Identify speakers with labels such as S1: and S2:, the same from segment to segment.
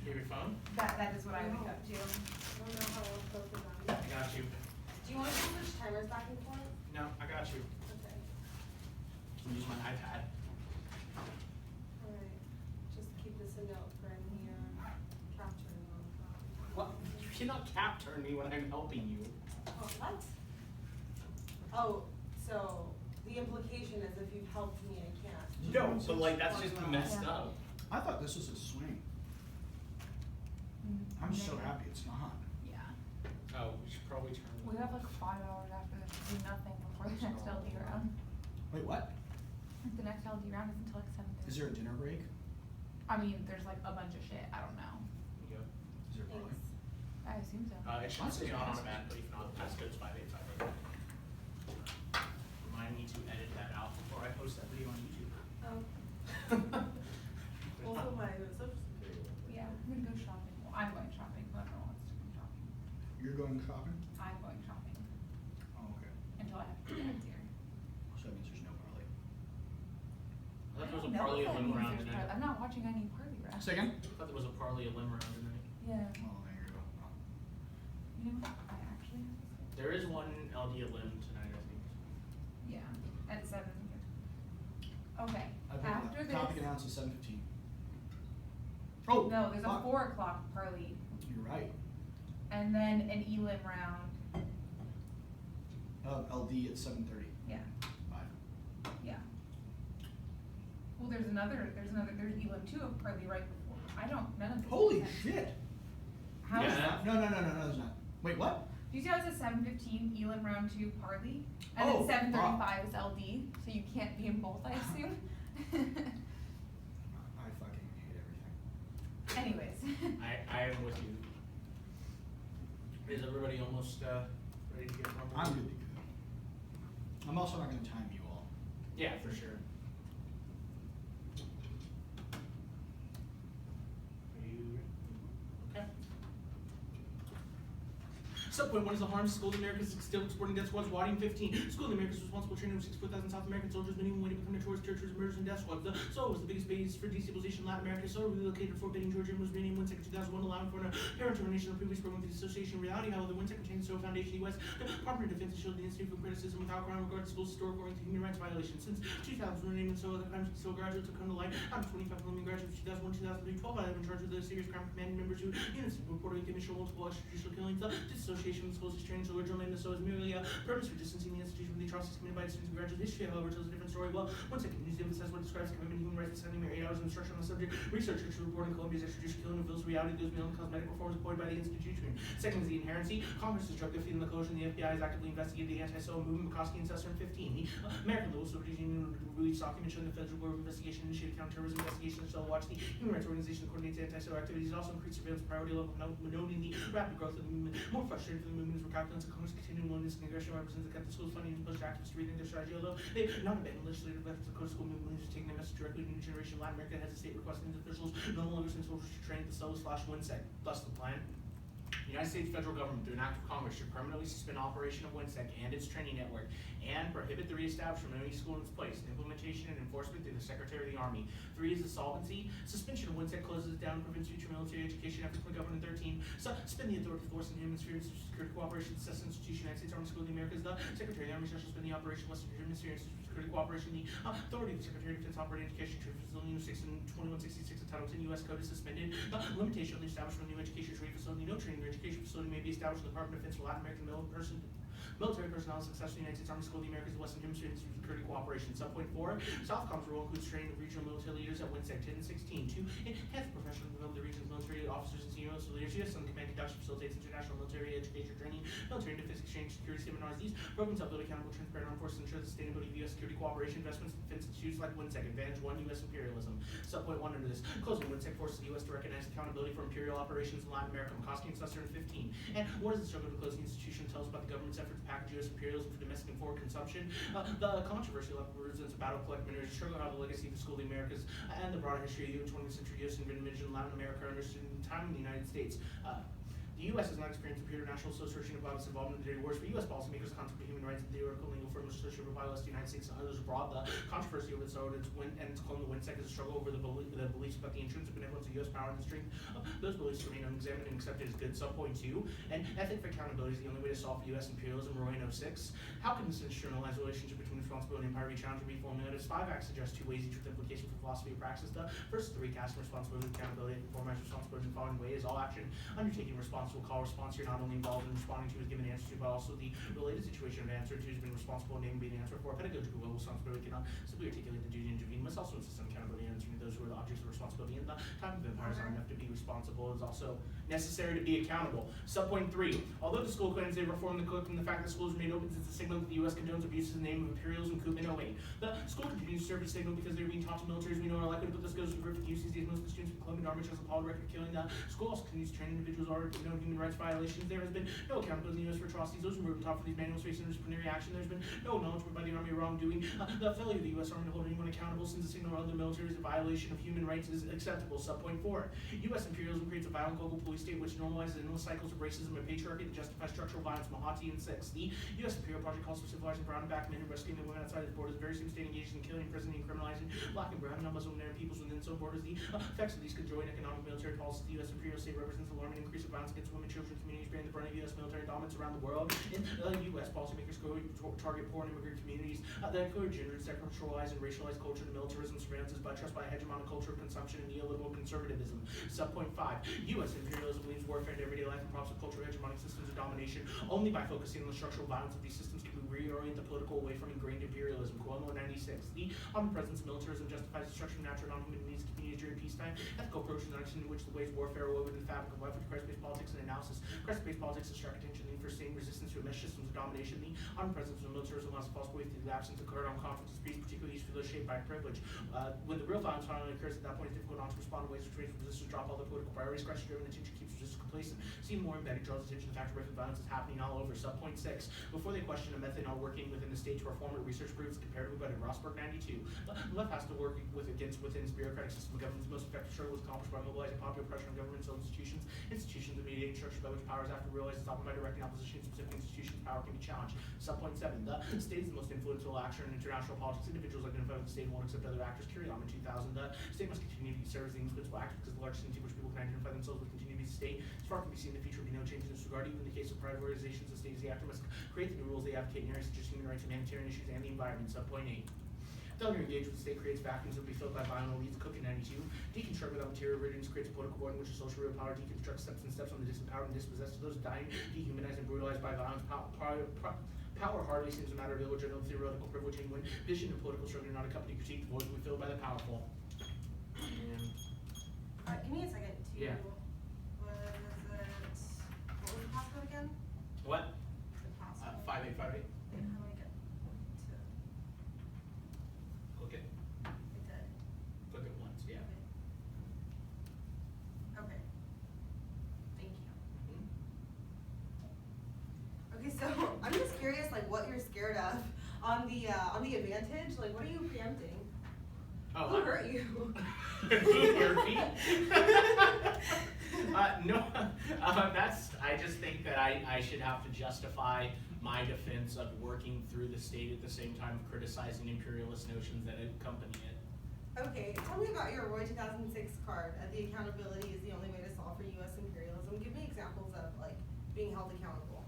S1: You have your phone?
S2: That is what I wake up to.
S3: I don't know how else to put
S1: I
S3: on.
S1: got you.
S3: Do you want to switch timers back and forth?
S1: No, I got you.
S3: Okay.
S1: I'll use my iPad.
S3: Alright. Just keep this a note for any capturing on.
S1: What? You cannot cap turn me when I'm helping you.
S3: Oh, what? Oh, so the implication is if you've helped me, I can't.
S1: No, but like that's just messed
S2: Yeah.
S1: up.
S4: I thought this was a swing. I'm so happy it's not.
S2: Yeah.
S1: Oh, we should probably turn.
S2: We have like 5 hours after this to do nothing before the next LD round.
S4: Wait, what?
S2: The next LD round is until like 7:30.
S4: Is there a dinner break?
S2: I mean, there's like a bunch of shit. I don't know.
S1: Yep.
S4: Is there really?
S3: Thanks.
S2: I assume so.
S1: It should say on automatically, if not, passcode's 5858. Remind me to edit that out before I post that video on YouTube.
S3: Also my social security.
S2: Yeah, I'm gonna go shopping. Well, I'm going shopping. Whoever wants to go shopping.
S4: You're going shopping?
S2: I'm going shopping
S4: Oh, okay.
S2: until I have to get here.
S4: So that means there's no parlay.
S1: I thought there was a
S2: I don't know
S1: parlay
S2: if that
S1: limb
S2: means
S1: around
S2: there's
S1: tonight.
S2: I'm not watching any party rounds.
S4: Say again?
S1: I thought there was a parlay limb around tonight.
S2: Yeah.
S4: Oh, there you go. Oh.
S2: You know, I actually have to say.
S1: There is one LD limb tonight, I think.
S2: Yeah, at 7. Okay,
S4: I put
S2: after
S4: the
S2: this.
S4: topic announced at 7:15. Oh!
S2: No, there's a
S4: fuck.
S2: 4 o'clock parley,
S4: You're right.
S2: and then an elim round.
S4: LD at 7:30.
S2: Yeah,
S4: 5.
S2: yeah. Well, there's elim 2 of parley right before. None of this.
S4: Holy
S2: makes sense.
S4: shit!
S2: How is
S1: Yeah.
S2: that?
S4: No, there's not. Wait, what?
S2: Do you see how it's a 7:15 elim round 2 parley? And
S4: Oh,
S2: then 7:35 is LD, so you can't be in both, I assume?
S4: I fucking hate everything.
S2: Anyways.
S1: I am with you. Is everybody almost ready to get rumble?
S4: I'm good to go. I'm also not gonna time you all.
S1: Yeah, for sure. Are you ready? Okay. Subpoint 1 is the harms School of the Americas still exporting death squads. Wading 15. School of the Americas responsible for training of 64,000 South American soldiers, many of who become notorious territories, murders, and death squads. The SOA was the biggest base for destabilization in Latin America. SOA relocated to Fort Benning, Georgia, and was renamed WINSEC in 2001, allowing for an apparent termination of the previous program with the association. In reality, however, the WINSEC retains the SOA Foundation U.S. Department of Defense has shielded the institute from criticism without ground regard to school's historical and human rights violations. Since 2000, renamed SOA, the crimes of SOA graduates have come to light. Out of 25 Colombian graduates in 2001, 2003, 12 have been charged with a serious crime commanding members who innocently reported commission multiple extrajudicial killings. The disassociation with schools is training. So original name of SOA is merely a purpose for distancing the institution from the atrocities committed by the students of graduate history. However, tells a different story. Well, one second, news emphasizes what describes commitment to human rights and spending mere 8 hours of instruction on the subject. Researchers reporting Colombia's extrajudicial killing reveals reality goes beyond the cosmetic reforms employed by the institution. Second is the inherency. Congress has struck their feet in the coalition. The FBI has actively investigated the anti-SOA movement. McCoskey and Sesser in 15. The American Legal Services Union released document showing the Federal Bureau of Investigation initiated counterterrorism investigation of SOA Watch. The human rights organization that coordinates anti-SOA activities also increased surveillance priority level, noting the rapid growth of the movement. More frustrated for the movement is for calculants of Congress continuing willingness and aggression represents the kept the schools funding and pushed activists to rethink their strategy, although they've not abandoned legislative efforts. The Code School movement is taking their message directly to a new generation of Latin America has a state requesting its officials no longer send soldiers to train at the SOA/WINSEC. Thus the plan. The United States federal government, through an act of Congress, should permanently suspend operation of WINSEC and its training network and prohibit the reestablishment of any school in its place, implementation and enforcement through the Secretary of the Army. 3 is the solvency. Suspension of WINSEC closes it down, prevents future military education efforts by the government. 13. Suspend the authority to force and human sphere and security cooperation to assess institution United States Army School of the Americas. The Secretary of the Army shall suspend the operation of Western Hemisphere and security cooperation. The authority of the Secretary of Defense operating education trade facility 6 and 2166 of Title 10 U.S. Code is suspended. The limitation on the establishment of new education trade facility. No training or education facility may be established in the Department of Defense for Latin American military personnel successful United States Army School of the Americas, Western Hemisphere and security cooperation. Subpoint 4, Southcom's role includes training of regional military leaders at WINSEC 10 and 16 to enhance professional development of the region's military officers and senior military leaders. U.S. Command conducts and facilitates international military education training, military and defense exchange, security seminars. These programs help build accountable, transparent armed forces and ensure the sustainability of U.S. security cooperation investments in defense institutes like WINSEC. Advantage 1, U.S. imperialism. Subpoint 1 under this. Closing WINSEC forces the U.S. to recognize accountability for imperial operations in Latin America. McCoskey and Susser in 15. And what does the struggle to close the institution tell us about the government's effort to package U.S. imperialism for domestic and foreign consumption? The controversy represents a battle of collect minerals, struggle out of the legacy of the School of the Americas, and the broader history of the 20th century U.S. invention in Latin America understood in time in the United States. The U.S. has not experienced a period of national association of violence involvement in the dirty wars, but U.S. policymakers contemplate human rights and theoretical and legal frameworks associated with violence. The United States and others abroad. The controversy over its claim the WINSEC is a struggle over the beliefs about the intrinsic benevolence of U.S. power and the strength of those beliefs remain unexamined and accepted as good. Subpoint 2, and ethic for accountability is the only way to solve U.S. imperialism. Roy in 06. How can this institutionalized relationship between responsibility and power be challenged and be formulated? 5 acts suggest 2 ways, each with implication for philosophy of praxis. The first 3 casting responsibility, accountability, and formalized responsibility in the following way is all action undertaking responsible call response. You're not only involved in responding to is given answer to, but also the related situation of answer to has been responsible and named being answered for. Pedagogical level responsibility cannot simply articulate the duty to intervene, must also insist on accountability and answering to those who are the objects of responsibility. And the time of empires are enough to be responsible is also necessary to be accountable. Subpoint 3. Although the school claims they reformed the curriculum, the fact that schools remain open is a signal that the U.S. condones abuses in the name of imperialism. Koopman 08. The school continues to serve as a signal because they're being taught to militaries we know are likely to put the skills to perfect use. These most students from Columbia Army has a Paul record killing. The school also continues to train individuals already known human rights violations. There has been no accountability in the U.S. for atrocities. Those who were taught for these manuals facing disciplinary action. There's been no acknowledgement by the Army of wrongdoing. The failure of the U.S. Army to hold anyone accountable since the signal of the military is a violation of human rights is acceptable. Subpoint 4. U.S. imperialism creates a violent global police state which normalizes endless cycles of racism and patriarchy that justify structural violence. Mahati and 6. The U.S. imperial project calls for civilizing brown and black men and rescuing the women outside its borders. The very same state engaged in killing, imprisoning, and criminalizing black and brown non-Muslim and Arab peoples within its own borders. The effects of these conjoined economic military policies of the U.S. imperial state represents an alarming increase of violence against women, children, and communities bearing the brunt of U.S. military dominance around the world. In the U.S., policymakers target poor and immigrant communities that encourage gender and sexualized and racialized culture and militarism surveillance is buttressed by a hegemonic culture of consumption and neoliberal conservatism. Subpoint 5. U.S. imperialism leads warfare into everyday life and props up cultural hegemonic systems of domination. Only by focusing on the structural violence of these systems can we reorient the political away from ingrained imperialism. Cuomo 96. The omnipresence of militarism justifies destruction of natural non-human needs communities during peacetime. Ethical approaches are in which the ways warfare are woven in the fabric of life with Christ-based politics and analysis. Christ-based politics has struck attention to the need for sustained resistance to mesh systems of domination. The omnipresence of militarism allows a false belief that the absence of current armed conflict is peace, particularly used for those shaped by privilege. When the real violence finally occurs, at that point it's difficult not to respond in ways which raise resistance, drop all their political priorities. Christ-driven attention keeps resistance complacent. Seen more embedded draws attention to the fact that violence is happening all over. Subpoint 6. Before they question a method not working within the state to reform it, research proves comparatively better. Rossberg 92. The left has to work within its bureaucratic system of government's most effective struggle is accomplished by mobilizing popular pressure on governments and institutions. Institutions that mediate structures by which powers have to realize it's often by directing opposition to specific institutions, power can be challenged. Subpoint 7. The state is the most influential actor in international politics. Individuals identified with the state won't accept other actors. Carry on in 2000. The state must continue to serve as the indispensable actor because the largest entity which people can identify themselves with continue to be the state. As far can be seen, in the future will be no change in this regard. Even in the case of private organizations, the state as the actor must create the new rules they advocate in areas such as human rights, humanitarian issues, and the environment. Subpoint 8. Failure to engage with the state creates vacuums that will be filled by violent elites. Cooking 92. Deconstruct without material readings creates a political void in which the social real power deconstructs steps on the disempowered and dispossessed to those dying, dehumanized and brutalized by violence. Power hardly seems a matter of illegitimate theoretical privilege, and when vision and political struggle are not accompanied critique, the void will be filled by the powerful. And
S3: Give me a second to.
S1: Yeah.
S3: What was the passcode again?
S1: what?
S3: The passcode.
S1: 5858.
S3: And how do I get to?
S1: Click it.
S3: I did.
S1: Click it once. Yeah.
S3: Okay. Thank you.
S1: Mhm.
S3: Okay, so I'm just curious, like, what you're scared of on the advantage. Like, what are you preempting?
S1: Oh,
S3: Who hurt you?
S1: Who hurt me? No, I just think that I should have to justify my defense of working through the state at the same time criticizing imperialist notions that accompany it.
S3: Okay, tell me about your Roy 2006 card. The accountability is the only way to solve for U.S. imperialism. Give me examples of, like, being held accountable.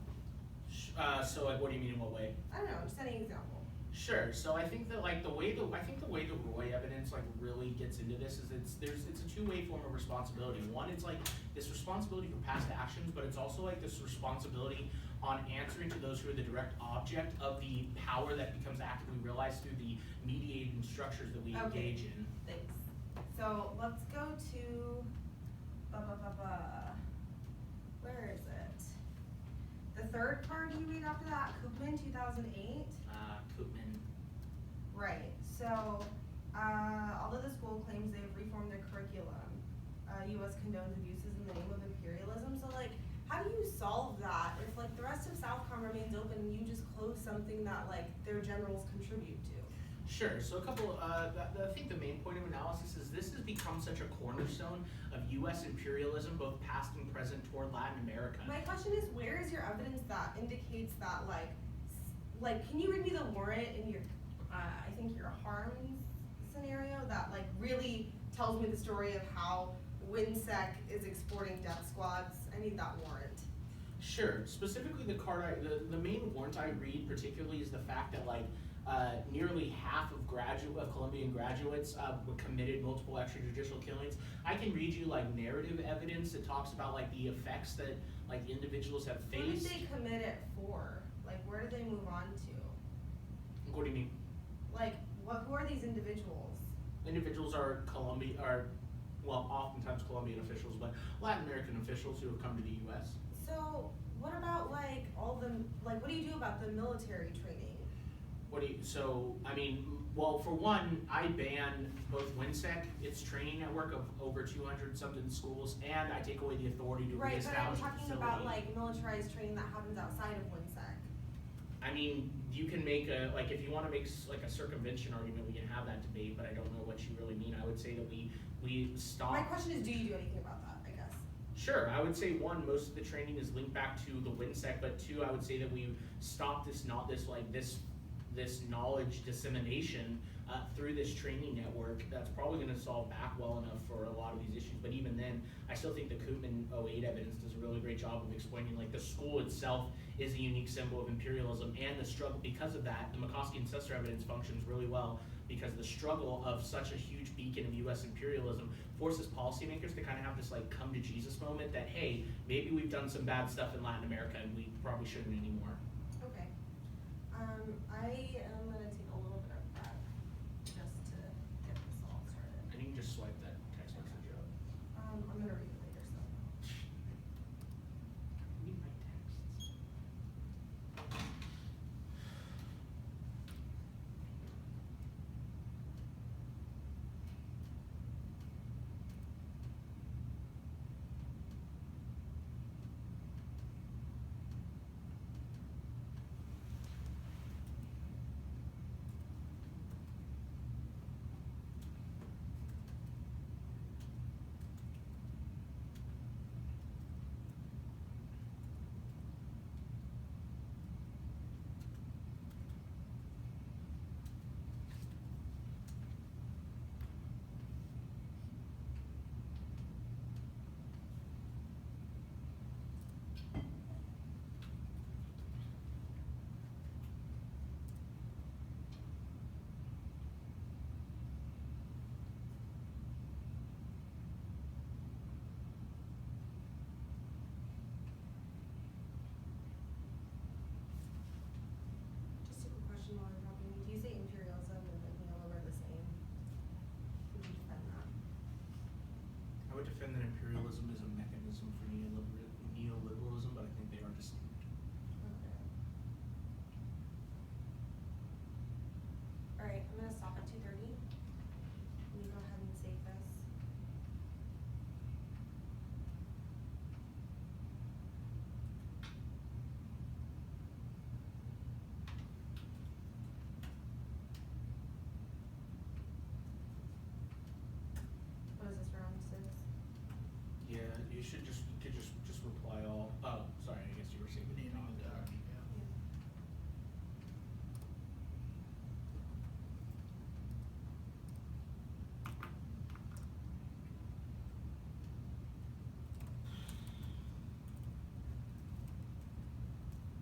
S1: So like, what do you mean in what way?
S3: I don't know, just any example.
S1: Sure. So I think that like the way the Roy evidence like really gets into this is it's a two-way form of responsibility. One, it's like this responsibility for past actions, but it's also like this responsibility on answering to those who are the direct object of the power that becomes actively realized through the mediating structures that we engage in.
S3: Thanks. So let's go to where is it? The third card you read after that, Koopman 2008.
S1: Koopman.
S3: Right. So although the school claims they've reformed their curriculum, U.S. condones abuses in the name of imperialism. So like, how do you solve that if like the rest of Southcom remains open and you just close something that like their generals contribute to?
S1: Sure. So a couple. I think the main point of analysis is this has become such a cornerstone of U.S. imperialism, both past and present, toward Latin America.
S3: My question is, where is your evidence that indicates that, can you read me the warrant in your, I think your harms scenario that really tells me the story of how WinSec is exporting death squads? I need that warrant.
S1: Sure. Specifically, the main warrant I read particularly is the fact that nearly half of Colombian graduates committed multiple extrajudicial killings. I can read you narrative evidence that talks about the effects that individuals have faced.
S3: Who did they commit it for? Where did they move on to?
S1: What do you mean?
S3: Who are these individuals?
S1: Individuals are oftentimes Colombian officials, but Latin American officials who have come to the U.S.
S3: So what about all the what do you do about the military training?
S1: For one, I ban both WinSec, its training network of over 200 something schools, and I take away the authority to
S3: Right, but I'm
S1: reestablish a
S3: talking
S1: facility.
S3: about militarized training that happens outside of WinSec.
S1: You can make if you want to make a circumvention argument, we can have that debate, but I don't know what you really mean. I would say that we stop.
S3: My question is, do you do anything about that, I guess?
S1: Sure, I would say one, most of the training is linked back to the WinSec, but two, I would say that we stop this knowledge dissemination through this training network. That's probably going to solve back well enough for a lot of these issues. But even then, I still think the Koopman 08 evidence does a really great job of explaining the school itself is a unique symbol of imperialism and the struggle. Because of that, the McCoskey and Susser evidence functions really well because the struggle of such a huge beacon of U.S. imperialism forces policymakers to kind of have this come to Jesus moment that, hey, maybe we've done some bad stuff in Latin America and we probably shouldn't anymore.
S3: Okay. I am going to take a little bit of prep just to get this all started.
S1: And you can just swipe that text message up.
S3: I'm going to read it later, so.
S1: Read my texts.
S3: Just a quick question while I'm talking. Do you say imperialism and neoliberal are the same? Would you defend that?
S1: I would defend that imperialism is a mechanism for neoliberalism, but I think they are distinct.
S3: Okay. Alright, I'm going to stop at 2:30. Can you go ahead and save this? What is this, round 6?
S1: Yeah, you could just reply all. Oh, sorry, I guess you were saying the name on that.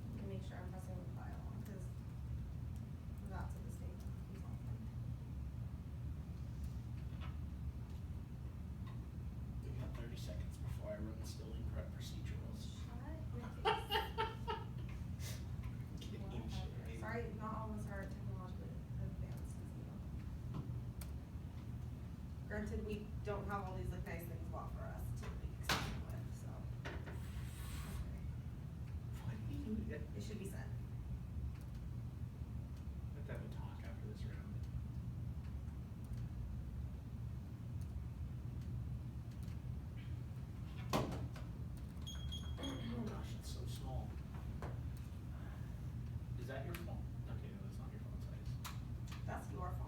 S3: Let me make sure I'm pressing reply all, because that's a mistake that happens often.
S1: We got 30 seconds before I run the stilling prep procedurals.
S3: Shut your face.
S1: Kidding,
S3: Whatever.
S1: shit.
S3: Sorry, not all of us are technologically advanced as you know. Granted, we don't have all these nice things bought for us to be excited with, so. Okay.
S1: Why do you do that?
S3: It should be sent.
S1: Let's have a talk after this round. Oh gosh, it's so small. Is that your phone? Okay, no, that's not your phone size.
S3: That's your fault.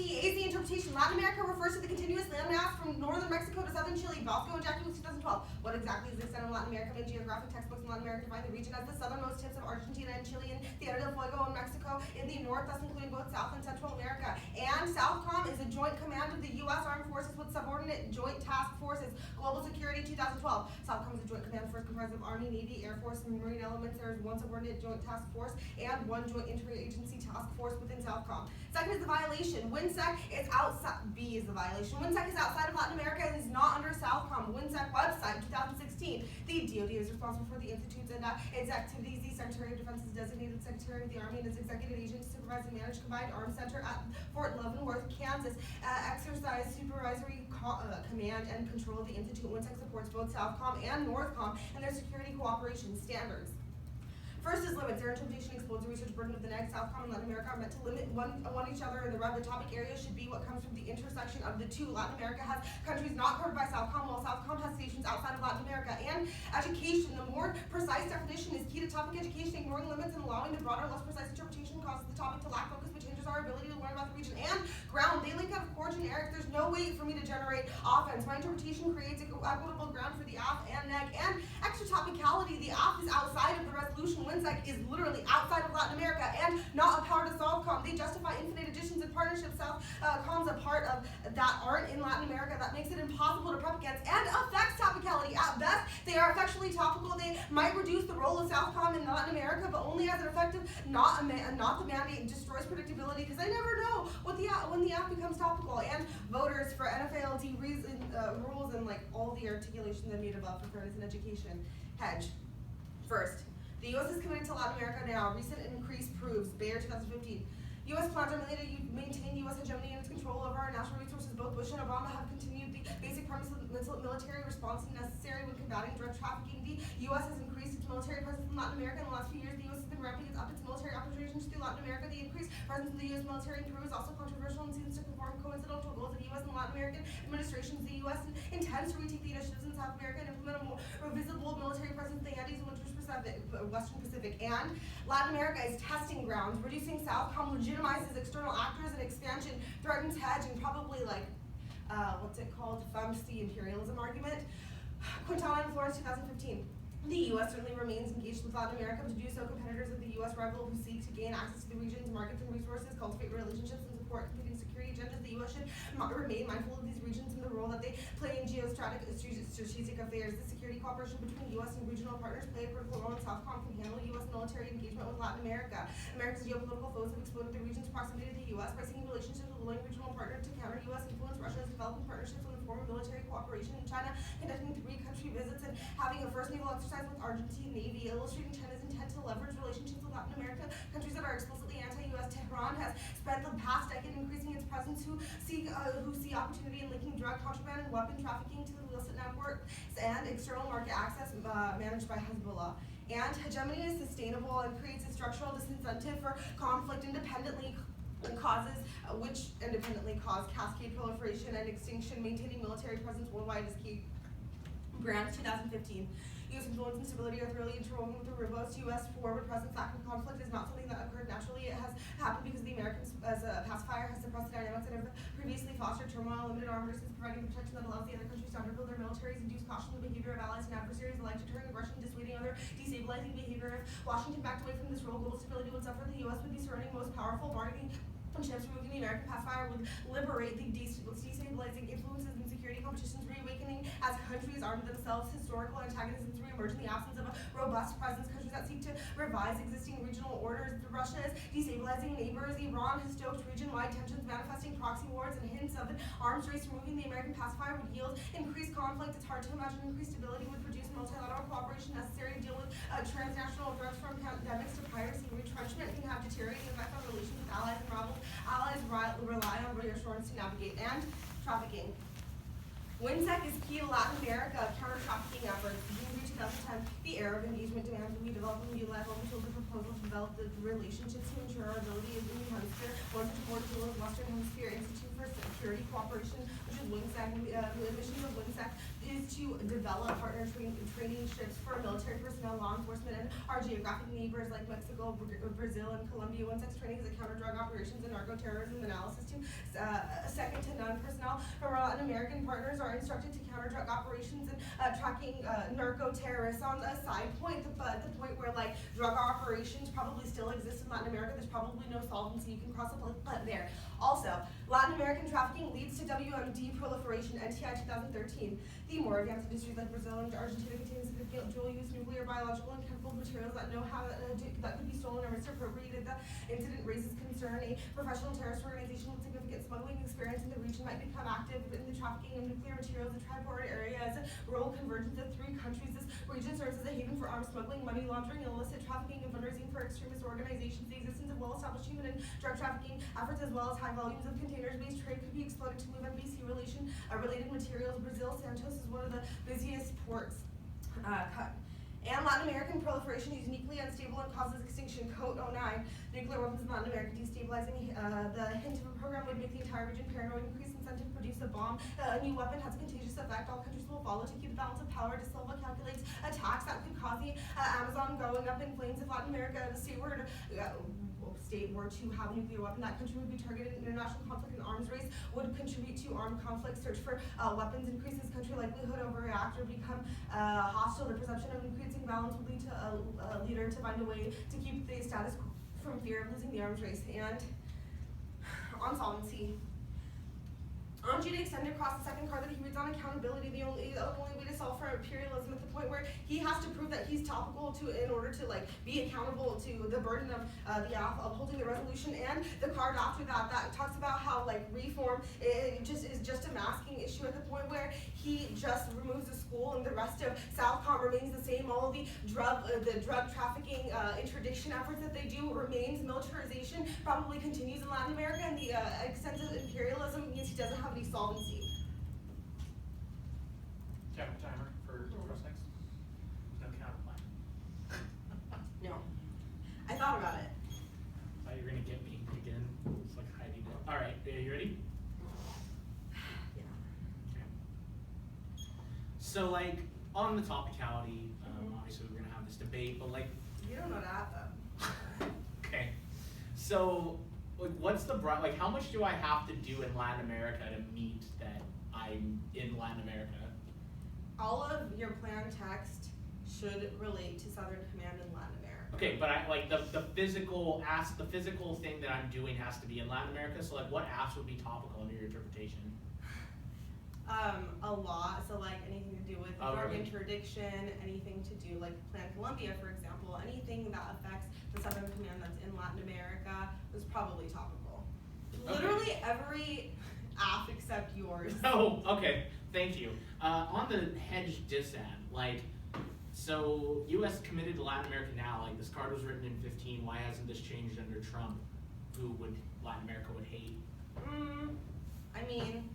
S3: is the interpretation. Latin America refers to the continuous landmass from northern Mexico to southern Chile. Bosco and Jackie was 2012. What exactly is the extent of Latin America? Many geographic textbooks in Latin America define the region as the southernmost tips of Argentina and Chile and Tierra del Fuego in Mexico in the north, thus including both South and Central America. And SOUTHCOM is a joint command of the U.S. Armed Forces with subordinate joint task forces. Global Security 2012. SOUTHCOM is a joint command force comprised of Army, Navy, Air Force, and Marine elements. There is one subordinate joint task force and one joint interagency task force within SOUTHCOM. Second is the violation. WINSEC is outside. B is the violation. WINSEC is outside of Latin America and is not under SOUTHCOM. WINSEC website 2016. The DoD is responsible for the institutes and its activities. The Secretary of Defense is designated Secretary of the Army and is executive agent to supervise and manage Combined Arms Center at Fort Leavenworth, Kansas. Exercise supervisory command and control of the institute. WINSEC supports both SOUTHCOM and NORTHCOM and their security cooperation standards. First is limits. Their interpretation explodes the research burden of the next. SOUTHCOM and Latin America are meant to limit one each other, and the topic area should be what comes from the intersection of the two. Latin America has countries not covered by SOUTHCOM, while SOUTHCOM has stations outside of Latin America. And education. The more precise definition is key to topic education. Ignoring limits and allowing the broader, less precise interpretation causes the topic to lack focus, which hinders our ability to learn about the region. And ground. They link out of core generic. There's no way for me to generate offense. My interpretation creates equitable ground for the AF and NEG. And extra topicality. The AF is outside of the resolution. WINSEC is literally outside of Latin America and not a part of SOUTHCOM. They justify infinite additions and partnerships. SOUTHCOM's a part of that aren't in Latin America. That makes it impossible to prep against and affects topicality. At best, they are effectually topical. They might reduce the role of SOUTHCOM in Latin America, but only as an effective, not the mandate. It destroys predictability because I never know when the app becomes topical. And voters for NFALD rules and like all the articulations I made above for fairness in education. Hedge. First, the U.S. is committed to Latin America now. Recent increase proves. Bayer 2015. U.S. plans are made to maintain U.S. hegemony and its control over our natural resources. Both Bush and Obama have continued the basic premise of military response necessary when combating drug trafficking. The U.S. has increased its military presence in Latin America in the last few years. The U.S. has been ramping up its military operations through Latin America. The increased presence of the U.S. military in Peru is also controversial and seems to conform coincidental to goals of U.S. and Latin American administrations. The U.S. intends to retake the initiatives in South America and implement a more visible military presence in the Andes and Western Pacific. And Latin America is testing grounds. Reducing SOUTHCOM legitimizes external actors, and expansion threatens hedge and probably like funds the imperialism argument. Quintana and Florence 2015. The U.S. certainly remains engaged with Latin America. To do so, competitors of the U.S. rival who seek to gain access to the region's markets and resources, cultivate relationships, and support competing security agendas. The U.S. should remain mindful of these regions and the role that they play in strategic affairs. The security cooperation between U.S. and regional partners play a critical role, and SOUTHCOM can handle U.S. military engagement with Latin America. America's geopolitical foes have exploited the region's proximity to the U.S. by seeking relationships with a willing regional partner to counter U.S. influence. Russia is developing partnerships in the form of military cooperation in China, conducting 3 country visits and having a first naval exercise with Argentine Navy, illustrating China's intent to leverage relationships with Latin America, countries that are explicitly anti-U.S. Tehran has spent the past decade increasing its presence who see opportunity in linking drug contraband and weapon trafficking to the illicit networks and external market access managed by Hezbollah. And hegemony is sustainable and creates a structural disincentive for conflict independently which independently cause cascade proliferation and extinction. Maintaining military presence worldwide is key. Grant 2015. U.S. influence and stability are thoroughly interwoven with the robust U.S. forward presence. Lack of conflict is not something that occurred naturally. It has happened because the Americans, as a pacifier, has suppressed the dynamics that have previously fostered turmoil. Limited armed resistance, providing protection that allows the other countries to underbuild their militaries, induce caution in the behavior of allies and adversaries alike, deterring aggression, dissuading other destabilizing behavior. If Washington backed away from this role, global stability would suffer. The U.S. would be surrounding most powerful bargaining chips. Removing the American pacifier would liberate the destabilizing influences and security competitions, reawakening as countries armed themselves. Historical antagonisms reemerge in the absence of a robust presence. Countries that seek to revise existing regional orders. Russia is destabilizing neighbors. Iran has stoked region-wide tensions, manifesting proxy wars and hints of an arms race. Removing the American pacifier would yield increased conflict. It's hard to imagine increased stability would produce multilateral cooperation necessary to deal with transnational threats from pandemics to piracy. Retrenchment can have deteriorating effect on relations with allies and rivals. Allies rely on reassurance to navigate. And trafficking. WINSEC is key to Latin America counter-trafficking efforts. June 2010, the era of engagement demands that we develop and utilize all the tools and proposals to develop the relationships to ensure our ability in the hemisphere. One to support the Western Hemisphere Institute for Security Cooperation, which is WINSEC. The mission of WINSEC is to develop partner training ships for military personnel, law enforcement, and our geographic neighbors like Mexico, Brazil, and Colombia. WINSEC's training is a counter-drug operations and narco-terrorism analysis team. Second to none personnel from our Latin American partners are instructed to counter-drug operations and tracking narco-terrorists. On a side point, the point where like drug operations probably still exist in Latin America, there's probably no solvency. You can cross up there. Also, Latin American trafficking leads to WMD proliferation, NTI 2013. The more advanced industries like Brazil and Argentina contain significant dual-use nuclear, biological, and chemical materials that know how that could be stolen or misappropriated. The incident raises concern. A professional terrorist organization with significant smuggling experience in the region might become active in the trafficking of nuclear materials. The tri-border area is a rural convergence of 3 countries. This region serves as a haven for arms smuggling, money laundering, illicit trafficking, and fundraising for extremist organizations. The existence of well-established human and drug trafficking efforts, as well as high volumes of containers-based trade, could be exploited to move related materials. Brazil, Santos is one of the busiest ports. And Latin American proliferation is uniquely unstable and causes extinction. Code 09, nuclear weapons in Latin America destabilizing. The hint of a program would make the entire region paranoid, increase incentive to produce a bomb. A new weapon has a contagious effect. All countries will follow to keep the balance of power. Dislevel calculates attacks that could cause the Amazon going up in flames. If Latin America, the state were to have a nuclear weapon, that country would be targeted in international conflict and arms race, would contribute to armed conflict, search for weapons, increases country likelihood of overreact or become hostile. The perception of increasing balance would lead to a leader to find a way to keep the status quo from fear of losing the arms race. And on solvency. G to extend across the second card that he reads on accountability, the only way to solve for imperialism at the point where he has to prove that he's topical in order to like be accountable to the burden of upholding the resolution. And the card after that talks about how like reform is just a masking issue at the point where he just removes the school and the rest of Southcom remains the same. All of the drug trafficking interdiction efforts that they do remains. Militarization probably continues in Latin America, and the extent of imperialism means he doesn't have any solvency.
S1: Do you have a timer for next? No counterplan.
S3: No. I thought about it.
S1: Thought you were gonna get me again. It's like Heidi did. All right, are you ready?
S3: Yeah.
S1: Okay. So like on the topicality, obviously we're gonna have this debate, but like.
S3: You don't know that though.
S1: Okay. So like what's the like how much do I have to do in Latin America to meet that I'm in Latin America?
S3: All of your plan text should relate to Southern Command in Latin America.
S1: Okay, but I like the physical thing that I'm doing has to be in Latin America. So like what apps would be topical under your interpretation?
S3: A lot. So like anything to do with drug
S1: really?
S3: interdiction, anything to do like Plan Colombia, for example, anything that affects the Southern Command that's in Latin America was probably topical.
S1: Okay.
S3: Literally every app except yours.
S1: Oh, okay. Thank you. On the hedge disad, like, so U.S. committed to Latin America now. Like this card was written in 15. Why hasn't this changed under Trump? Who would Latin America would hate?
S3: I mean,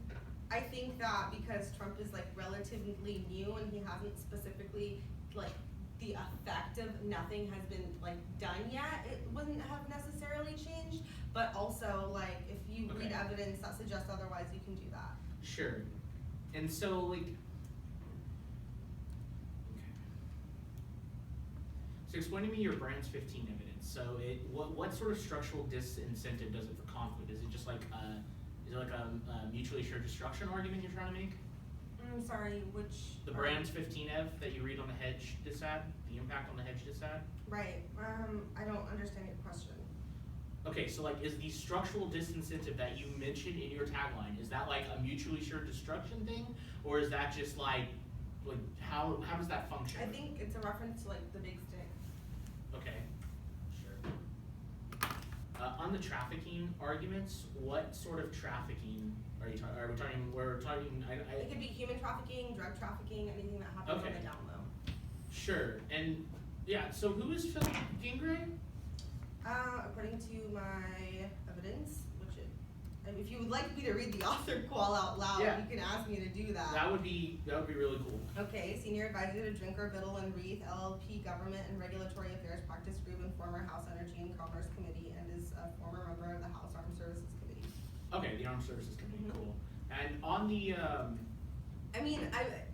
S3: I think that because Trump is like relatively new and he hasn't specifically like the effect of nothing has been like done yet, it wouldn't have necessarily changed. But also like if you read evidence that suggests otherwise, you can do that.
S1: Sure. And so like, okay. So explain to me your Brands 15 evidence. So what sort of structural disincentive does it for conflict? Is it just like is it like a mutually assured destruction argument you're trying to make?
S3: I'm sorry, which?
S1: The Brands 15 ev that you read on the hedge disad, the impact on the hedge disad?
S3: Right. I don't understand your question.
S1: Okay, so like is the structural disincentive that you mentioned in your tagline, is that like a mutually assured destruction thing? Or is that just like how does that function?
S3: I think it's a reference to like the big stick.
S1: Okay, sure. On the trafficking arguments, what sort of trafficking are you talking? Are we talking? We're talking.
S3: It could be human trafficking, drug trafficking, anything that happens on the down low.
S1: Sure, and yeah. So who is Philip Gingrey?
S3: According to my evidence, if you would like me to read the author qual out loud, you can ask me to do that.
S1: That would be really cool.
S3: Okay, Senior Advisor to Drinker, Biddle, and Reith, LLP Government and Regulatory Affairs Practice Group and former House Energy and Commerce Committee, and is a former member of the House Armed Services Committee.
S1: Okay, the armed services committee,
S3: Mhm.
S1: cool. And on the
S3: I mean,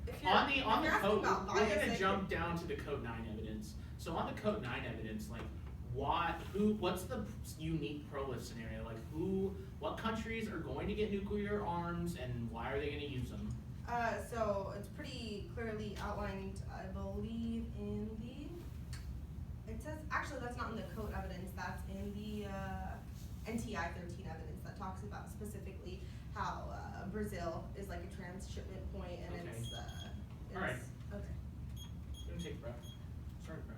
S3: if you're,
S1: on the
S3: if you're asking
S1: code,
S3: about
S1: we're
S3: bias,
S1: gonna
S3: I
S1: jump
S3: could-
S1: down to the code 9 evidence. So on the code 9 evidence, like what's the unique pro-list scenario? Like what countries are going to get nuclear arms and why are they gonna use them?
S3: So it's pretty clearly outlined, I believe, in the, it says, actually, that's not in the code evidence, that's in the, NTI 13 evidence that talks about specifically how, Brazil is like a transshipment point and
S1: Okay.
S3: it's,
S1: Alright.
S3: okay.
S1: I'm gonna take a breath. Sorry, bro.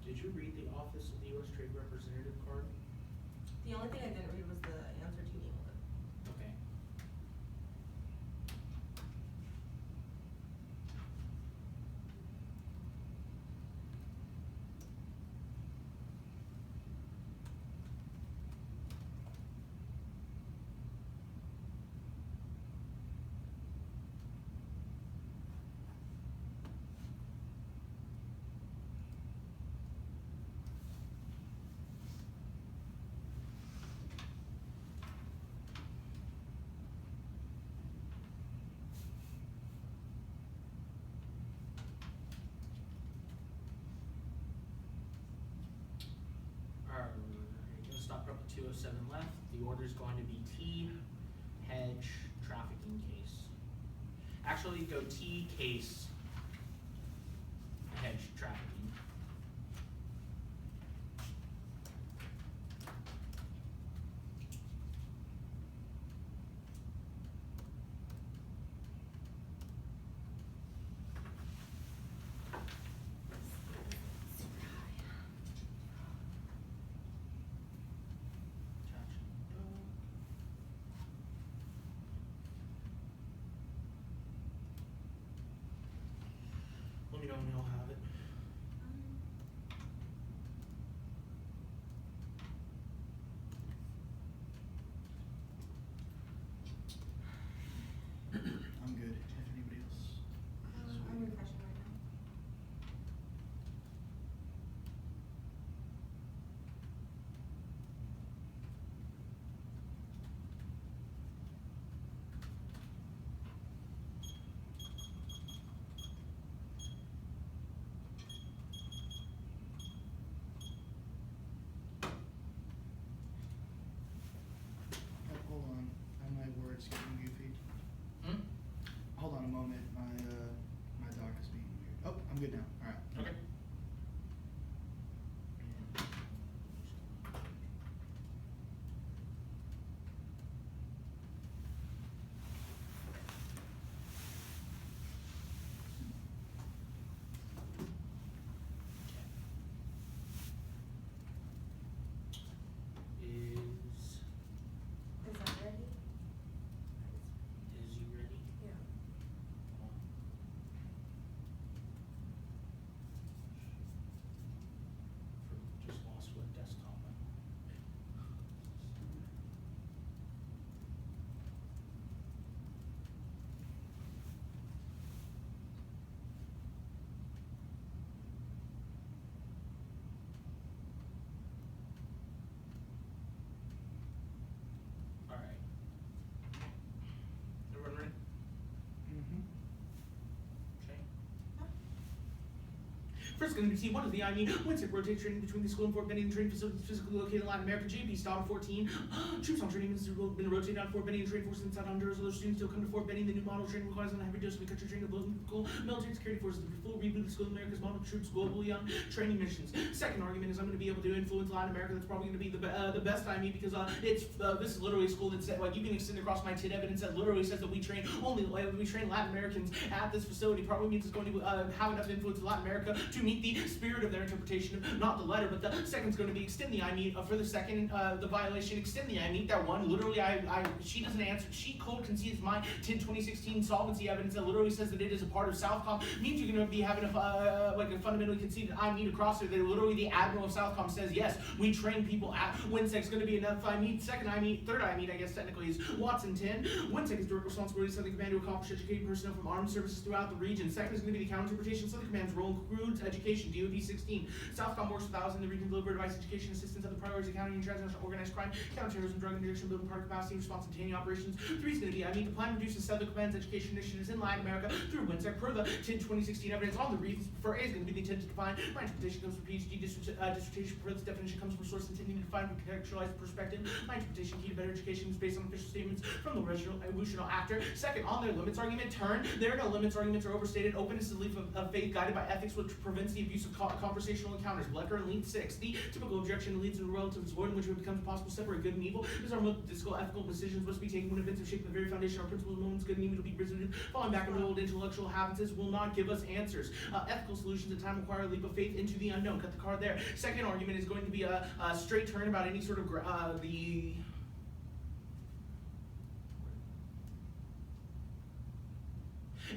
S1: Did you read the Office of the U.S. Trade Representative card?
S3: The only thing I didn't read was the answer to email.
S1: Okay. Alright, gonna stop up to 207 left. The order is going to be T hedge trafficking case. Actually, go T case hedge trafficking. Let me know when you'll have it.
S4: I'm good. If anybody else.
S3: I'm refreshing right now.
S4: Hold on. My word's getting goofy.
S1: Hmm?
S4: Hold on a moment. My doc is being weird. Oh, I'm good now. All right.
S1: Okay.
S3: Is that ready?
S1: Is you ready?
S3: Yeah.
S1: First going to be T, what is the IME? Winsec rotates training between the school and Fort Benning training facilities physically located in Latin America. JB Star 14. Troops on training has been rotated out of Fort Benning and trained forces inside Honduras. Other students still come to Fort Benning. The new model training requires a heavy dose of country training of local military security forces. The full reboot of School of America's model troops globally on training missions. Second argument is I'm going to be able to influence Latin America. That's probably going to be the best IME because this is literally a school that said, like, you can extend across my TID evidence that literally says that we train Latin Americans at this facility. Probably means it's going to have enough influence in Latin America to meet the spirit of their interpretation, not the letter. But the second's going to be extend the IME for the second, the violation. Extend the IME. That one, literally, she doesn't answer. She cold concedes my TID 2016 solvency evidence that literally says that it is a part of Southcom. Means you're going to be having a fundamentally conceded IME across there. That literally the admiral of Southcom says yes, we train people at Winsec's going to be enough IME. Second IME, third IME, I guess technically is Watson 10. Winsec is direct responsibility of Southern Command to accomplish educating personnel from armed services throughout the region. Second is going to be the counter-interpretation. Southern Command's role includes education, DoD 16. Southcom works with thousands in the region to deliver advice, education, assistance, other priorities, accounting, and transnational organized crime, counterterrorism, drug interdiction, building product capacity, response to TANI operations. Three is going to be, the plan reduces Southern Command's education initiatives in Latin America through Winsec per the TID 2016 evidence on the reasons for A is going to be the intent to define. My interpretation comes from PhD dissertation per this definition comes from source intending to define and contextualize perspective. My interpretation key to better education is based on official statements from the original actor. Second, on their limits argument, turn. There are no limits arguments are overstated. Openness is the leap of faith guided by ethics, which prevents the abuse of conversational encounters. Blecker and Lead 6. The typical objection leads to a relative void in which it becomes possible to separate good and evil. These are metaphysical, ethical decisions must be taken when events have shaped the very foundation of our principles, moments, good and evil to be presented. Falling back into old intellectual habits will not give us answers. Ethical solutions at time require a leap of faith into the unknown. Cut the card there. Second argument is going to be a straight turn about any sort of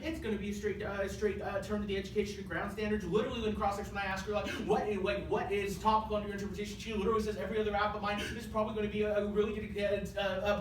S1: it's going to be a straight turn to the education and ground standards. Literally, when cross-section, when I ask her, what is topical under your interpretation, she literally says every other app of mine. This is probably going to be a really good,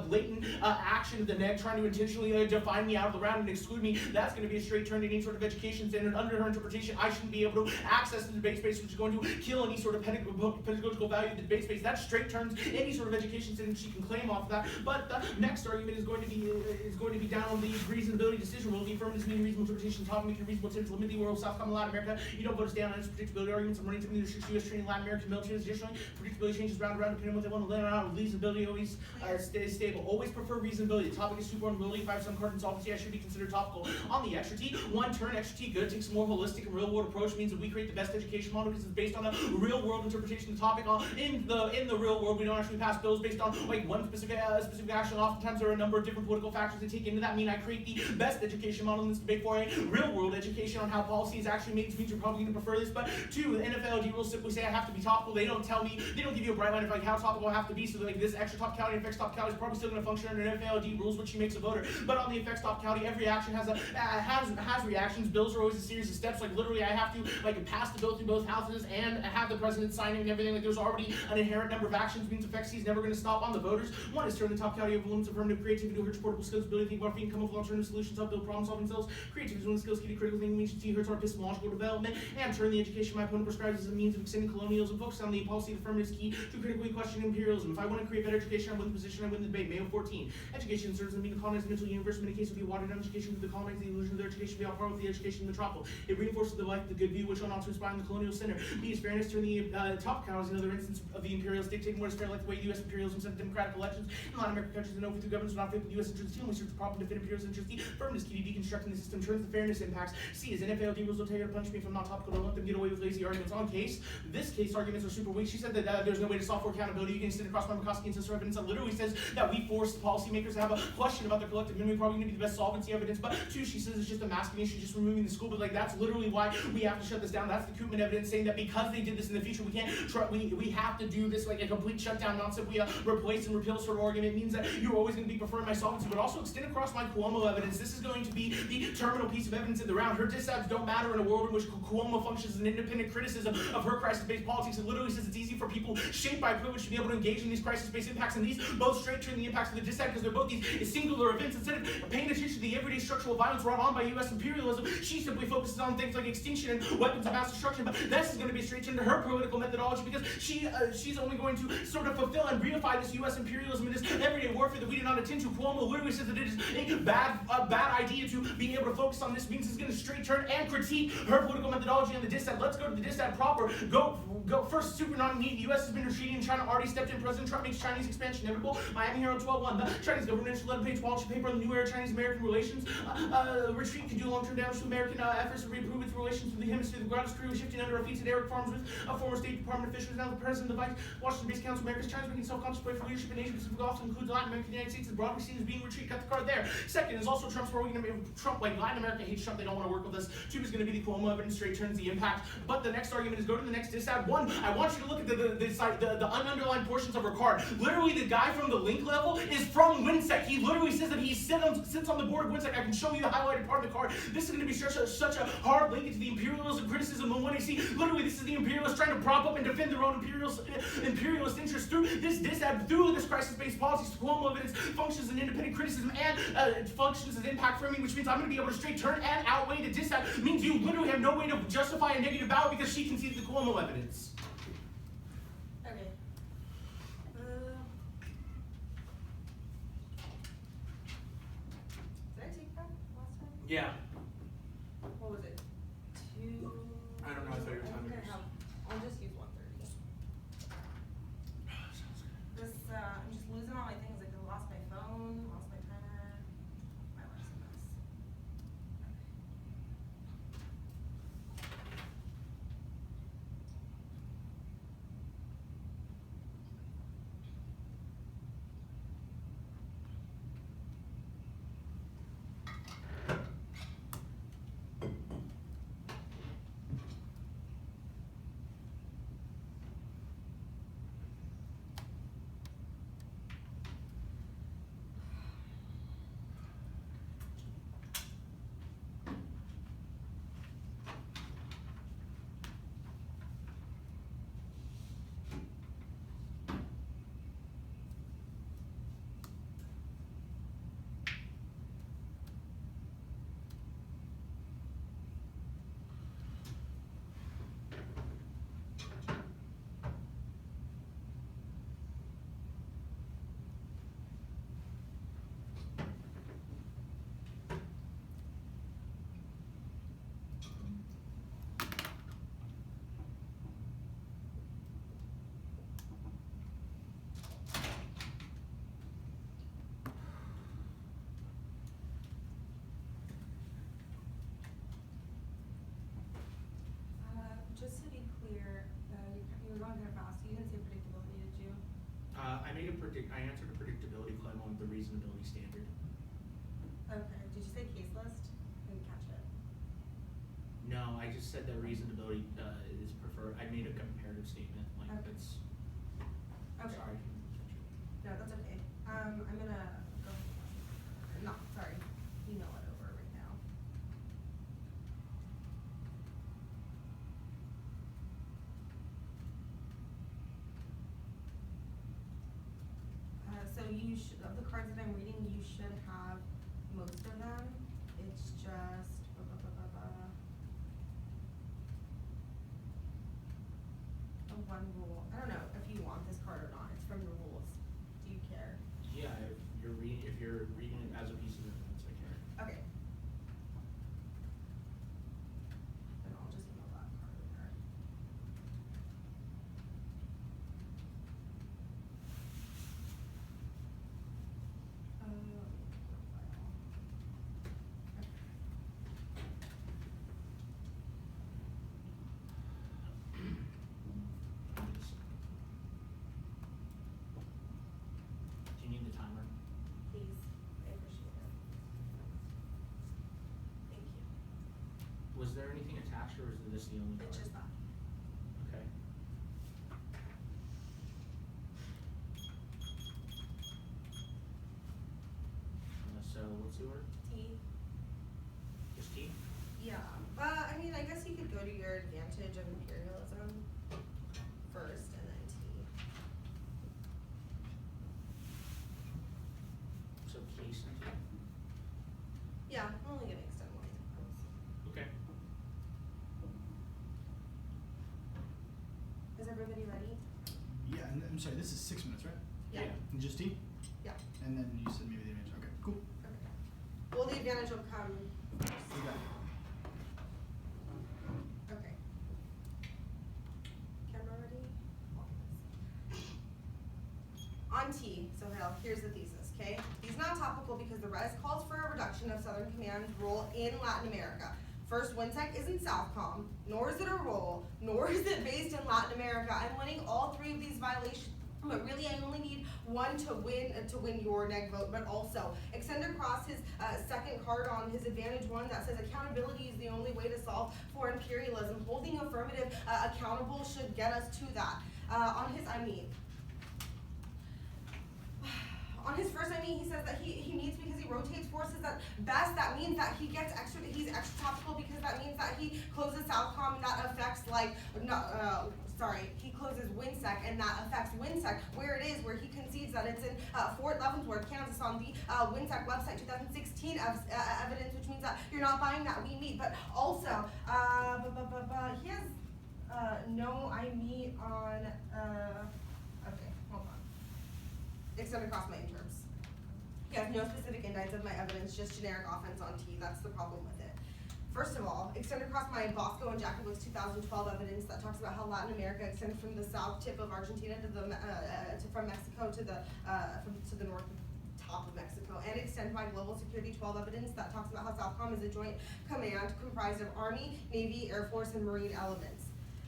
S1: blatant action of the neck, trying to intentionally define me out of the round and exclude me. That's going to be a straight turn to any sort of education standard. Under her interpretation, I shouldn't be able to access the debate space, which is going to kill any sort of pedagogical value of the debate space. That straight turns any sort of education standard she can claim off of that. But the next argument is going to be down on the reasonability decision rule. The affirmative mean reasonable interpretation, topic making reasonable attempts to limit the world, Southcom, and Latin America. You don't vote us down on its predictability arguments. I'm running to restrict U.S. training Latin American military. Additionally, predictability changes round depending on what they want to land on. Reasonability always stays stable. Always prefer reasonability. The topic is super unwieldy. 5 card insolvency. I should be considered topical. On the extra T, one turn extra T good. Takes a more holistic and real world approach. Means that we create the best education model because it's based on a real world interpretation of the topic. In the real world, we don't actually pass bills based on one specific action. Oftentimes there are a number of different political factors that take into that. Mean I create the best education model in this debate for a real world education on how policy is actually made. Means you're probably going to prefer this. But two, the NFLD rules simply say I have to be topical. They don't tell me. They don't give you a bright line of how topical I have to be. So this extra topicality affects topicality is probably still going to function under NFLD rules, which she makes a voter. But on the affects topicality, every action has reactions. Bills are always a series of steps. Literally, I have to pass the bill through both houses and have the president sign it and everything. There's already an inherent number of actions. Means affects is never going to stop on the voters. One is turn the topicality of limits of affirmative creativity to portable skills, ability to think about feet, come up with alternative solutions, help build problem solving skills. Creativity is one of the skills key to critical thinking. Means to hurts our epistemological development and turn the education my opponent prescribes as a means of extending colonialism. Focus on the policy of affirmative is key to critically questioning imperialism. If I want to create better education, I win the position, I win the debate. Mayo 14. Education serves as a means to colonize the mental universe. In many cases, will be watered down education to colonize the illusion of their education, be on par with the education in the metropolis. It reinforces the life, the good view, which ought not to inspire in the colonial center. B is fairness, turn the top cows another instance of the imperialists dictating what is fair, like the way U.S. imperialism sent democratic elections in Latin American countries that know through governments not fit with U.S. interests. Only serves the problem to fit imperialist interests. D, firmness key to deconstructing the system, turns the fairness impacts. C is NFLD rules will tell you to punish me if I'm not topical. Don't let them get away with lazy arguments. On case, this case arguments are super weak. She said that there's no way to solve for accountability. You can extend across my McCoskey and sister evidence that literally says that we force the policymakers to have a question about their collective memory. Probably going to be the best solvency evidence. But two, she says it's just a masking issue, just removing the school. But that's literally why we have to shut this down. That's the Koopman evidence saying that because they did this in the future, we can't try. We have to do this a complete shutdown, not simply replace and repeal sort of argument. It means that you're always going to be preferring my solvency, but also extend across my Cuomo evidence. This is going to be the terminal piece of evidence in the round. Her dissabs don't matter in a world in which Cuomo functions as an independent criticism of her crisis-based politics. It literally says it's easy for people shaped by privilege to be able to engage in these crisis-based impacts, and these both straight turn the impacts of the dissent because they're both these singular events. Instead of paying attention to the everyday structural violence wrought on by U.S. imperialism, she simply focuses on things like extinction and weapons of mass destruction. But this is going to be straight turn to her political methodology because she's only going to sort of fulfill and reify this U.S. imperialism and this everyday warfare that we do not attend to. Cuomo literally says that it is a bad idea to be being able to focus on this means he's going to straight turn and critique her political methodology on the diss ad. Let's go to the diss ad proper. Go first, super non-neat. The U.S. has been retreating and China already stepped in. President Trump makes Chinese expansion inevitable. Miami Herald 12-1. The Chinese government should let a page policy paper on the new era Chinese-American relations. Retreat could do long-term damage to American efforts to reimprove its relations with the hemisphere. The ground is clearly shifting under our feet. Today, Eric Farms with former State Department officials, now the President of the Vice Washington-based Council of America's China's making self-conscious play for leadership in Asia Pacific also includes Latin America. The United States is broadly seen as being retreat. Got the card there. Second is also Trump's role. Trump, like Latin America hates Trump. They don't want to work with us. Two is going to be the Cuomo evidence. Straight turns the impact. But the next argument is go to the next diss ad. One, I want you to look at the ununderlined portions of her card. Literally, the guy from the link level is from WinSec. He literally says that he sits on the board of WinSec. I can show you the highlighted part of the card. This is going to be such a hard link into the imperialism criticism of when you see. Literally, this is the imperialists trying to prop up and defend their own imperialist interests through this diss ad, through this crisis-based policies. Cuomo evidence functions as independent criticism and it functions as impact framing, which means I'm going to be able to straight turn and outweigh the diss ad. It means you literally have no way to justify a negative ballot because she concedes the Cuomo evidence.
S3: Okay. Did I take that last time?
S1: Yeah.
S3: What was it? 2.
S1: I don't know, I thought you were telling me yours.
S3: I'll just use 130. This, I'm just losing all my things. Like, I lost my phone, lost my timer. My life's a mess. Just to be clear, you were going kind of fast. You didn't say predictability, did you?
S1: I answered a predictability claim on the reasonability standard.
S3: Okay. Did you say case list? I didn't catch it.
S1: No, I just said that reasonability is preferred. I made a comparative statement. Like
S3: Okay.
S1: it's.
S3: Okay.
S1: Sorry.
S3: No, that's okay. I'm gonna go. No, sorry. Email it over right now. So you should, of the cards that I'm reading, you should have most of them. It's just a one rule. I don't know if you want this card or not. It's from the rules. Do you care?
S1: Yeah, if you're reading it as a piece of evidence, I care.
S3: Okay. Then I'll just email that card over.
S1: Do you need the timer?
S3: Please. I appreciate it. Thank you.
S1: Was there anything attached, or is this the only card?
S3: It's just that.
S1: Okay. So what's the order?
S3: T.
S1: Just T?
S3: Yeah. I mean, I guess you could go to your advantage of imperialism first and then T.
S1: So case and T?
S3: Yeah, I'm only gonna extend one.
S1: Okay.
S3: Is everybody ready?
S4: Yeah, and I'm sorry, this is 6 minutes, right?
S3: Yeah.
S4: And just T?
S3: Yeah.
S4: And then you said maybe the advantage. Okay, cool.
S3: Okay. Well, the advantage will come here's the thesis, okay? He's not topical because the res calls for a reduction of Southern Command's role in Latin America. First, WinSec isn't Southcom, nor is it a role, nor is it based in Latin America. I'm winning all three of these violations, but really I only need one to win your neg vote, but also extend across his second card on his advantage one that says accountability is the only way to solve for imperialism. Holding affirmative accountable should get us to that. On his first, he says that he needs because he rotates forces at best. That means that he's extra topical because that means that he closes Southcom and that affects he closes WinSec and that affects WinSec where it is, where he concedes that it's in Fort Leavenworth, Kansas on the WinSec website 2016 evidence, which means that you're not buying that we meet, but also, he has no I meet on, okay, hold on. Extend across my interps. He has no specific indicts of my evidence, just generic offense on T. That's the problem with it. First of all, extend across my Bosco and Jackie Woods 2012 evidence that talks about how Latin America extends from the south tip of Argentina to the from Mexico to the north top of Mexico, and extend my Global Security 12 evidence that talks about how Southcom is a joint command comprised of Army, Navy, Air Force, and Marine elements.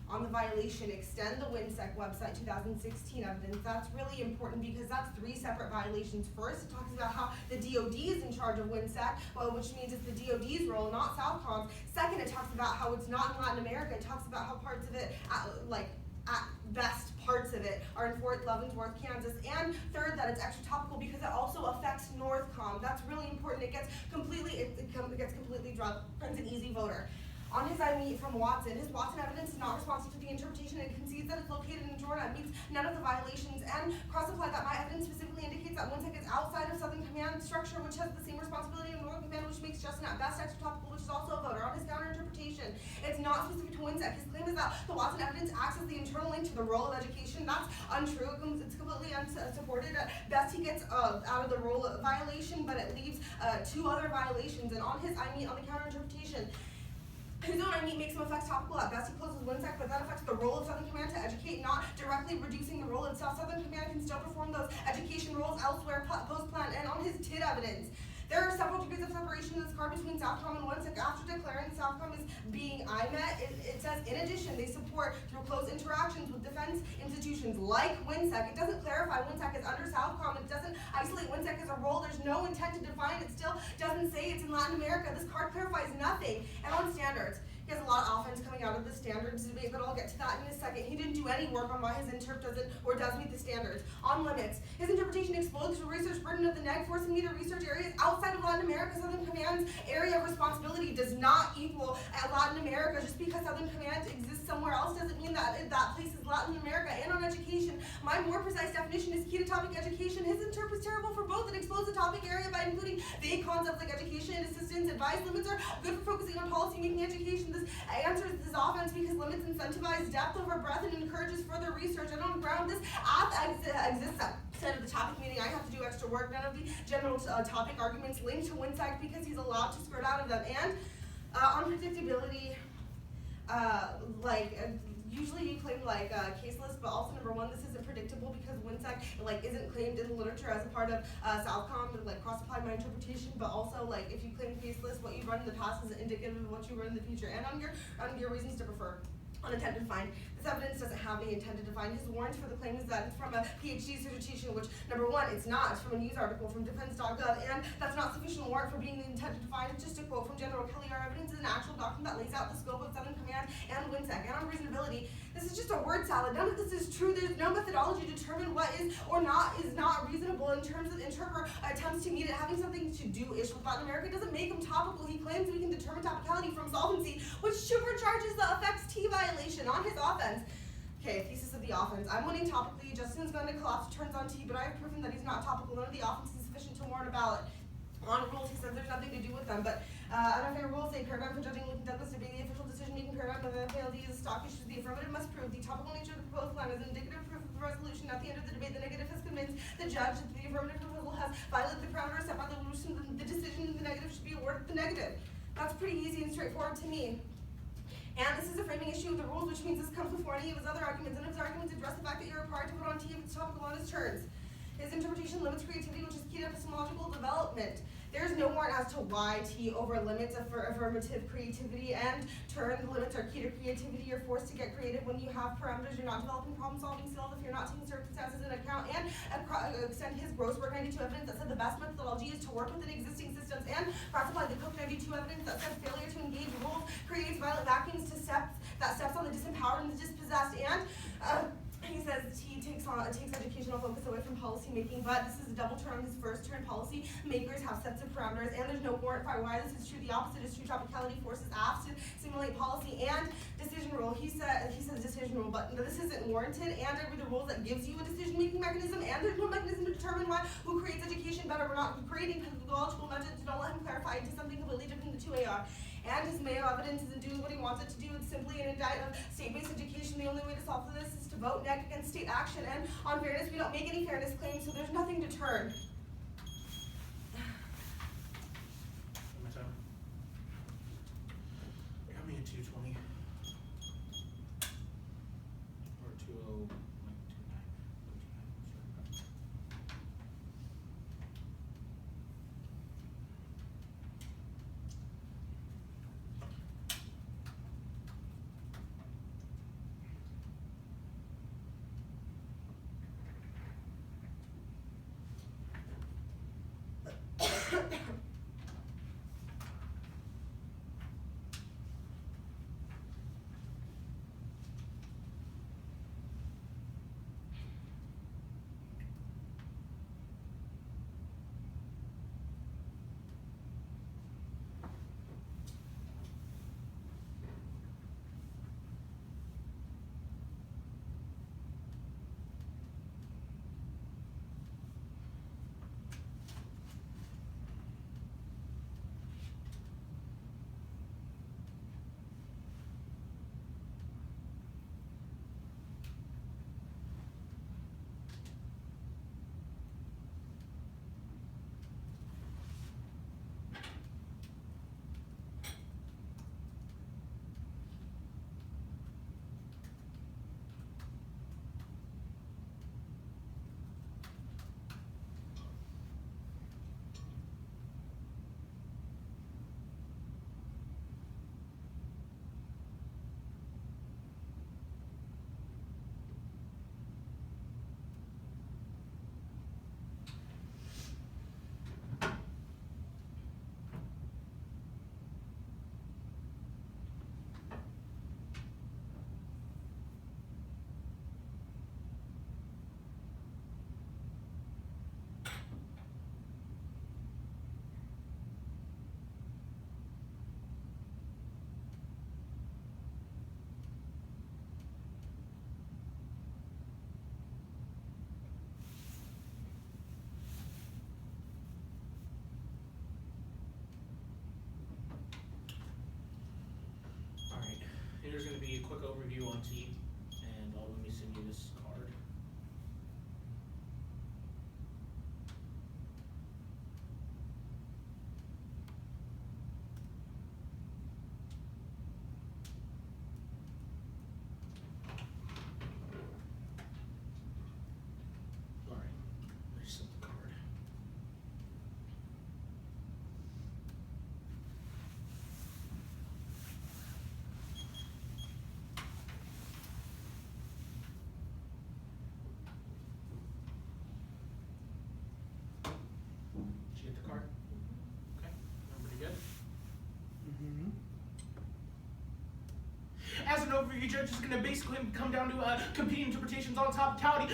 S3: On the violation, extend the WinSec website 2016 evidence. That's really important because that's three separate violations. First, it talks about how the DoD is in charge of WinSec, which means it's the DoD's role, not Southcom's. Second, it talks about how it's not in Latin America. It talks about how parts of it, at best parts of it, are in Fort Leavenworth, Kansas. And third, that it's extra topical because it also affects Northcom. That's really important. It gets completely dropped. It's an easy voter. On his I meet from Watson, his Watson evidence is not responsive to the interpretation and concedes that it's located in Georgia. It meets none of the violations and cross-apply that my evidence specifically indicates that WinSec is outside of Southern Command structure, which has the same responsibility in Northern Command, which makes Justin at best extra topical, which is also a voter. On his counter-interpretation, it's not specific to WinSec. His claim is that the Watson evidence acts as the internal link to the role of education. That's untrue. It's completely unsupported. At best, he gets out of the role violation, but it leaves two other violations. And on his I meet on the counter-interpretation, his own I mean makes him effects topical. At best, he closes WinSec, but that affects the role of Southern Command to educate, not directly reducing the role itself. Southern Command can still perform those education roles elsewhere post-plan. And on his TID evidence, there are several degrees of separation in this card between Southcom and WinSec. After declaring Southcom as being IMET, it says, in addition, they support through close interactions with defense institutions like WinSec. It doesn't clarify WinSec is under Southcom. It doesn't isolate WinSec as a role. There's no intent to define it. Still doesn't say it's in Latin America. This card clarifies nothing. And on standards, he has a lot of offense coming out of the standards debate, but I'll get to that in a second. He didn't do any work on why his interp does meet the standards. On limits, his interpretation explodes the research burden of the neg, forcing me to research areas outside of Latin America. Southern Command's area of responsibility does not equal Latin America. Just because Southern Command exists somewhere else doesn't mean that that place is Latin America. And on education, my more precise definition is key to topic education. His interp is terrible for both. It explodes the topic area by including vague concepts like education and assistance. Advice limits are good for focusing on policy-making education. This answers this offense because limits incentivize depth over breadth and encourages further research. And on ground, this exists outside of the topic, meaning I have to do extra work. None of the general topic arguments link to WinSec because he's allowed to skirt out of them. And on predictability, usually you claim case list, but also number one, this isn't predictable because WinSec isn't claimed in the literature as a part of Southcom and cross-apply my interpretation. But also if you claim case list, what you run in the past is indicative of what you run in the future. And on your reasons to prefer. On intent to define, this evidence doesn't have any intent to define. His warrant for the claim is that it's from a PhD dissertation, which number one, it's not. It's from a news article from defense.gov, and that's not sufficient warrant for being the intent to define. It's just a quote from General Kelly. Our evidence is an actual document that lays out the scope of Southern Command and WinSec. And on reasonability, this is just a word salad. None of this is true. There's no methodology to determine what is or is not reasonable in terms of interpreter attempts to meet it. Having something to do-ish with Latin America doesn't make him topical. He claims we can determine topicality from solvency, which supercharges the effects T violation on his offense. Okay, thesis of the offense. I'm winning topically. Justin's going to collapse, turns on T, but I have proven that he's not topical. None of the offense is sufficient to warrant a ballot. On rules, he says there's nothing to do with them, but unfair rules say paradigm for judging Lincoln Douglas to be the official decision-making paradigm of FALD is stock issues. The affirmative must prove the topical nature of the proposed plan is indicative proof of the resolution. At the end of the debate, the negative has convinced the judge that the affirmative proposal has violated the parameters set by the resolution. The decision in the negative should be awarded the negative. That's pretty easy and straightforward to me. And this is a framing issue of the rules, which means this comes before any of his other arguments. None of his arguments address the fact that you're required to put on T if it's topical on his turns. His interpretation limits creativity, which is key to epistemological development. There is no warrant as to why T over limits affirmative creativity, and turn limits are key to creativity. You're forced to get creative when you have parameters. You're not developing problem-solving skills if you're not taking circumstances into account. And extend his Grossberg 92 evidence that said the best methodology is to work within existing systems, and perhaps apply the Cook 92 evidence that said failure to engage rules creates violent vacuums that steps on the disempowered and the dispossessed. And he says T takes educational focus away from policy making, but this is a double turn on his first turn. Policy makers have sets of parameters, and there's no warrant for why this is true. The opposite is true. Tropicality forces apps to simulate policy and decision rule. He says decision rule, but this isn't warranted. And there are the rules that gives you a decision making mechanism, and there's no mechanism to determine who creates education better. We're not creating pedagogical methods. Don't let him clarify into something completely different than the 2AR. And his Mayo evidence isn't doing what he wants it to do. It's simply an indictment of state-based education. The only way to solve this is to vote neck against state action. And on fairness, we don't make any fairness claims, so there's nothing to turn.
S1: My time. Got me at 220. Or 20, like 29. Sorry. Here's going to be a quick overview on T, and let me send you this card. All right, I just sent the card. Did you get the card? Okay, pretty good.
S4: Mm-hmm.
S1: As an overview, Judge is going to basically come down to competing interpretations on topicality.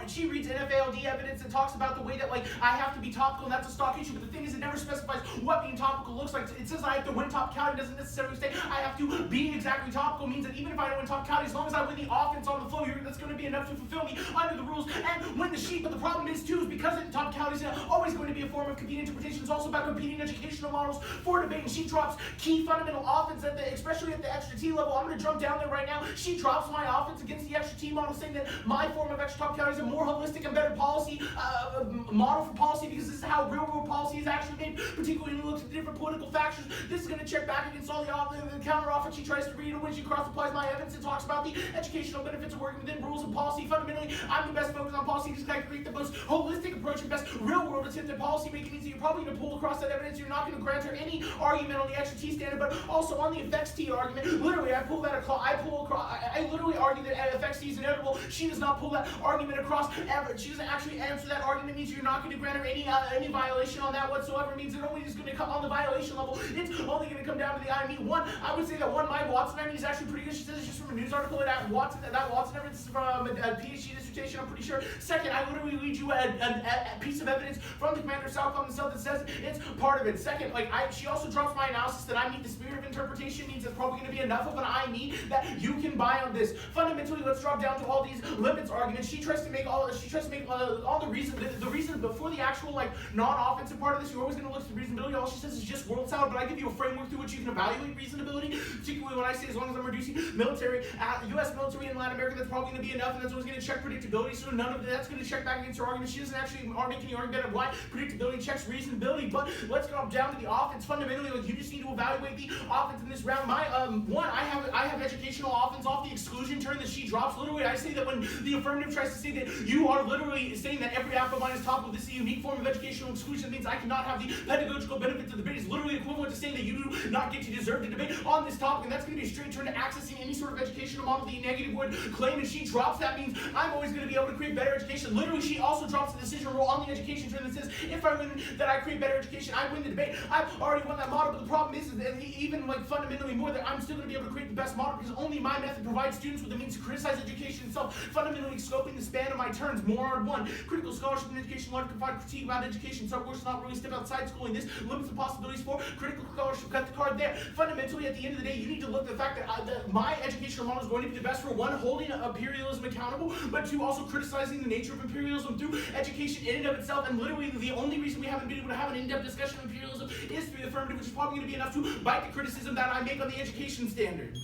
S1: She reads NFALD evidence and talks about the way that, like, I have to be topical, and that's a stock issue. But the thing is, it never specifies what being topical looks like. It says I have to win topicality. Doesn't necessarily say I have to be exactly topical. Means that even if I don't win topicality, as long as I win the offense on the flow here, that's going to be enough to fulfill me under the rules and win the sheet. But the problem is, too, is because topicality is always going to be a form of competing interpretation. It's also about competing educational models for debate. And she drops key fundamental offense, especially at the extra T level. I'm going to jump down there right now. She drops my offense against the extra T model, saying that my form of extra topicality is a more holistic and better policy model for policy, because this is how real world policy is actually made, particularly when you look at the different political factions. This is going to check back against all the counteroffer, she tries to read when she cross-applies my evidence and talks about the educational benefits of working within rules and policy. Fundamentally, I'm the best focused on policy because I create the most holistic approach and best real-world attempt at policy making means that you're probably going to pull across that evidence. You're not going to grant her any argument on the extra T standard, but also on the effects T argument. Literally, I literally argue that effects T is inevitable. She does not pull that argument across ever. She doesn't actually answer that argument. Means you're not going to grant her any violation on that whatsoever. It means it only is going to come on the violation level. It's only going to come down to the IME. One, I would say that my Watson IME is actually pretty good. She says it's just from a news article that Watson evidence is from a PhD dissertation, I'm pretty sure. Second, I literally read you a piece of evidence from the Commander of Southcom himself that says it's part of it. Second, she also drops my analysis that I meet the spirit of interpretation means it's probably going to be enough of an IME that you can buy on this. Fundamentally, let's drop down to all these limits arguments. She tries to make all the reason before the actual non-offensive part of this. You're always going to look at the reasonability. All she says is just world salad, but I give you a framework through which you can evaluate reasonability. Particularly when I say as long as I'm reducing military, U.S. military in Latin America, that's probably going to be enough, and that's always going to check predictability. So none of that's going to check back against her argument. She doesn't actually make any argument of why predictability checks reasonability. But let's go down to the offense. Fundamentally, you just need to evaluate the offense in this round. My I have educational offense off the exclusion turn that she drops. Literally, I say that when the affirmative tries to say that you are literally saying that every alpha minus top of this is a unique form of educational exclusion means I cannot have the pedagogical benefits of the debate. It's literally equivalent to saying that you do not get to deserve to debate on this topic, and that's going to be a straight turn to accessing any sort of educational model the negative would claim. If she drops, that means I'm always going to be able to create better education. Literally, she also drops the decision rule on the education turn that says if I win, that I create better education, I win the debate. I've already won that model, but the problem is that even fundamentally more, that I'm still going to be able to create the best model because only my method provides students with the means to criticize education itself, fundamentally scoping the span of my turns. More on one. Critical scholarship and education, large confined critique about education, subcourse not really step outside schooling. This limits the possibilities for critical scholarship. Cut the card there. Fundamentally, at the end of the day, you need to look at the fact that my educational model is going to be the best for one, holding imperialism accountable, but two, also criticizing the nature of imperialism through education in and of itself. And literally, the only reason we haven't been able to have an in-depth discussion of imperialism is through the affirmative, which is probably going to be enough to bite the criticism that I make on the education standard.